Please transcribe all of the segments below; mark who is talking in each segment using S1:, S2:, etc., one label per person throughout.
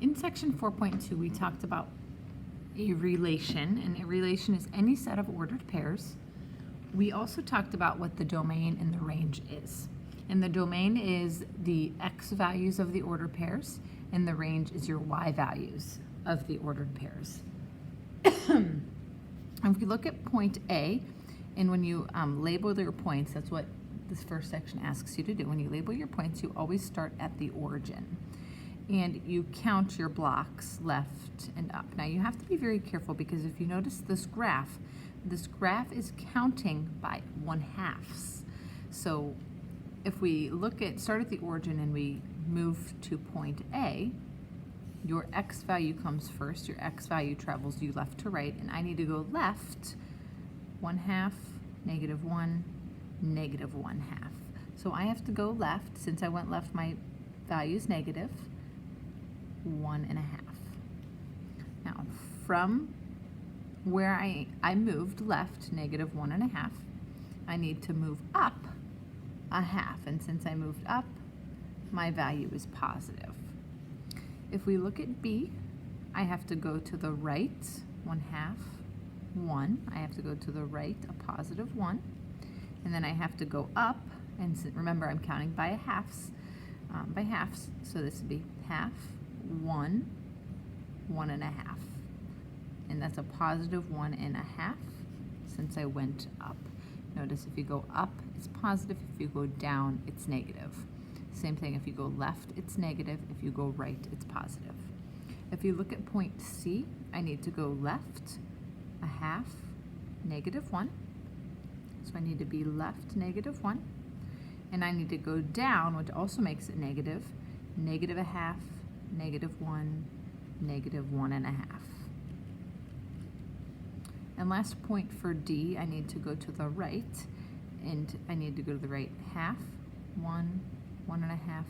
S1: In section 4.2, we talked about a relation, and a relation is any set of ordered pairs. We also talked about what the domain and the range is. And the domain is the x values of the ordered pairs, and the range is your y values of the ordered pairs. If you look at point A, and when you label your points, that's what this first section asks you to do. When you label your points, you always start at the origin. And you count your blocks left and up. Now you have to be very careful because if you notice this graph is counting by 1/2. So if we start at the origin and we move to point A, your x value comes first, your x value travels you left to right, and I need to go left 1/2, -1, -1/2. So I have to go left, since I went left my value is negative, 1.5. Now from where I moved left, -1.5, I need to move up 1/2, and since I moved up, my value is positive. If we look at B, I have to go to the right 1/2, 1. I have to go to the right a positive 1, and then I have to go up, and remember I'm counting by halves, so this would be 1/2, 1, 1.5, and that's a positive 1.5 since I went up. Notice if you go up, it's positive. If you go down, it's negative. Same thing, if you go left, it's negative. If you go right, it's positive. If you look at point C, I need to go left 1/2, -1. So I need to be left -1. And I need to go down, which also makes it negative, -1/2, -1, -1.5. And last point for D, I need to go to the right, and I need to go to the right 1/2, 1, 1.5,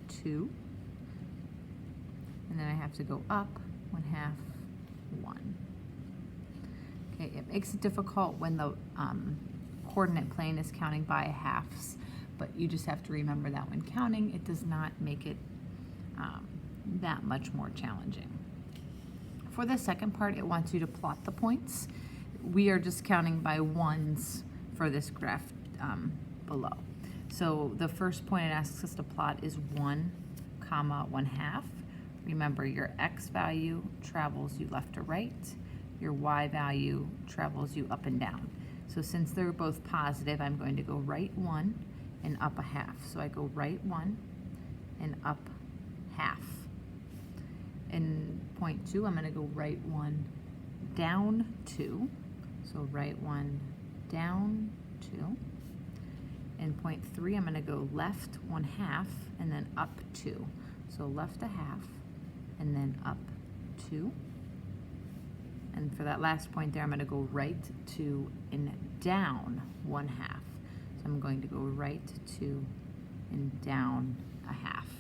S1: 2, and then I have to go up 1/2, 1. Okay, it makes it difficult when the coordinate plane is counting by halves, but you just have to remember that when counting, it does not make it that much more challenging. For the second part, it wants you to plot the points. We are just counting by ones for this graph below. So the first point it asks us to plot is 1, 1/2. Remember, your x value travels you left to right, your y value travels you up and down. So since they're both positive, I'm going to go right 1 and up 1/2. So I go right 1 and up 1/2. In point 2, I'm going to go right 1, down 2. So right 1, down 2. In point 3, I'm going to go left 1/2 and then up 2. So left 1/2 and then up 2. And for that last point there, I'm going to go right 2 and down 1/2. So I'm going to go right 2 and down 1/2.